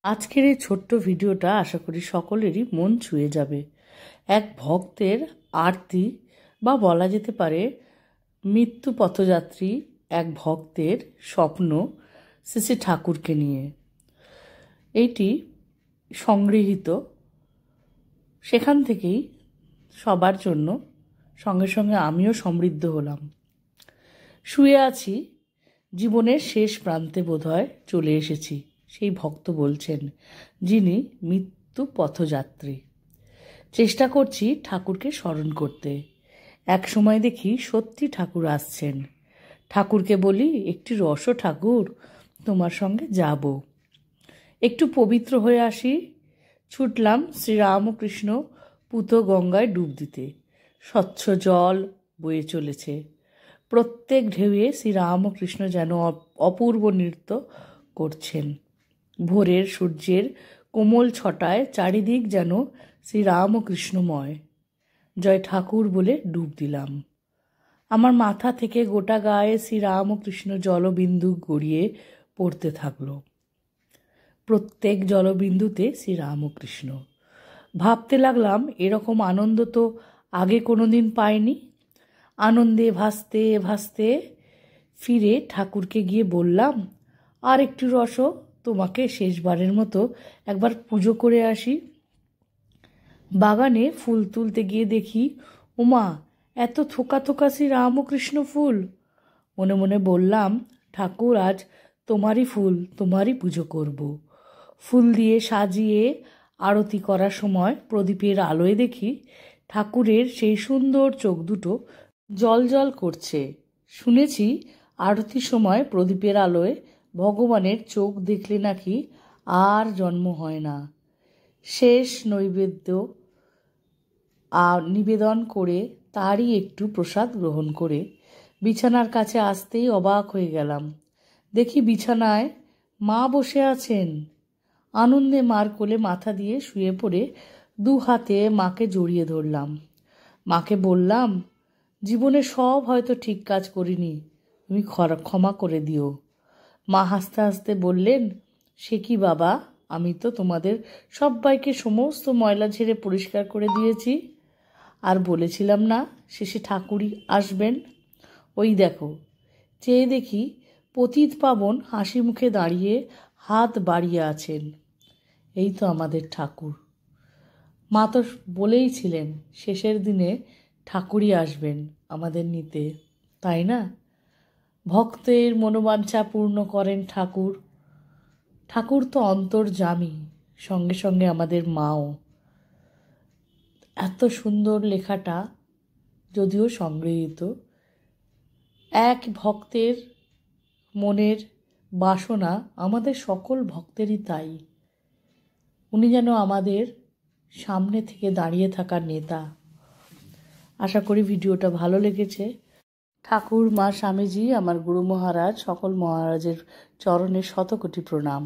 আজকের এই ছোট্ট ভিডিওটা আশা করি সকলেরই মন ছুঁয়ে যাবে। এক ভক্তের আরতি বা বলা যেতে পারে মৃত্যু পথযাত্রী এক ভক্তের স্বপ্ন শ্রী শ্রী ঠাকুরকে নিয়ে। এইটি সংগৃহীত, সেখান থেকেই সবার জন্য সঙ্গে সঙ্গে আমিও সমৃদ্ধ হলাম। শুয়ে আছি, জীবনের শেষ প্রান্তে বোধহয় চলে এসেছি, সেই ভক্ত বলছেন, যিনি মৃত্যু পথযাত্রী। চেষ্টা করছি ঠাকুরকে স্মরণ করতে। এক সময় দেখি সত্যি ঠাকুর আসছেন। ঠাকুরকে বলি, একটি রসো ঠাকুর, তোমার সঙ্গে যাব, একটু পবিত্র হয়ে আসি। ছুটলাম শ্রীরামকৃষ্ণ পুত গঙ্গায় ডুব দিতে। স্বচ্ছ জল বয়ে চলেছে, প্রত্যেক ঢেউয়ে শ্রীরামকৃষ্ণ যেন অপূর্ব নৃত্য করছেন। ভোরের সূর্যের কোমল ছটায় চারিদিক যেন শ্রীরামকৃষ্ণময়। জয় ঠাকুর বলে ডুব দিলাম। আমার মাথা থেকে গোটা গায়ে শ্রীরামকৃষ্ণ জলবিন্দু গড়িয়ে পড়তে থাকলো। প্রত্যেক জলবিন্দুতে শ্রীরামকৃষ্ণ। ভাবতে লাগলাম, এরকম আনন্দ তো আগে কোনোদিন পাইনি। আনন্দে ভাসতে ভাসতে ফিরে ঠাকুরকে গিয়ে বললাম, আর একটু রসো, তোমাকে শেষবারের মতো একবার পুজো করে আসি। বাগানে ফুল তুলতে গিয়ে দেখি, উমা, এত থোকা থোকা শ্রীরামকৃষ্ণ ফুল। মনে মনে বললাম, ঠাকুর, আজ তোমারই ফুল, তোমারই পুজো করব। ফুল দিয়ে সাজিয়ে আরতি করার সময় প্রদীপের আলোয় দেখি ঠাকুরের সেই সুন্দর চোখ দুটো জল জল করছে। শুনেছি আরতির সময় প্রদীপের আলোয় ভগবানের চোখ দেখলে নাকি আর জন্ম হয় না। শেষ নৈবেদ্য নিবেদন করে তারই একটু প্রসাদ গ্রহণ করে বিছানার কাছে আসতেই অবাক হয়ে গেলাম। দেখি বিছানায় মা বসে আছেন। আনন্দে মার কোলে মাথা দিয়ে শুয়ে পড়ে দু হাতে মাকে জড়িয়ে ধরলাম। মাকে বললাম, জীবনে সব হয়তো ঠিক কাজ করিনি, তুমি ক্ষমা করে দিও। মা হাসতে হাসতে বললেন, সে কি বাবা, আমি তো তোমাদের সবাইকে সমস্ত ময়লা ঝেড়ে পরিষ্কার করে দিয়েছি। আর বলেছিলাম না শেষে ঠাকুরই আসবেন? ওই দেখো। চেয়ে দেখি পতিত পাবন হাসি মুখে দাঁড়িয়ে হাত বাড়িয়ে আছেন। এই তো আমাদের ঠাকুর। মা তো বলেইছিলেন শেষের দিনে ঠাকুরই আসবেন আমাদের নিতে, তাই না? ভক্তের মনোবাঞ্ছা পূর্ণ করেন ঠাকুর। ঠাকুর তো অন্তর্যামী, সঙ্গে সঙ্গে আমাদের মাও। এত সুন্দর লেখাটা, যদিও সংগৃহীত, এক ভক্তের মনের বাসনা আমাদের সকল ভক্তেরই তাই। উনি যেন আমাদের সামনে থেকে দাঁড়িয়ে থাকা নেতা। আশা করি ভিডিওটা ভালো লেগেছে। ঠাকুর, মা, স্বামীজি, আমার গুরু মহারাজ, সকল মহারাজের চরণে শতকোটি প্রণাম।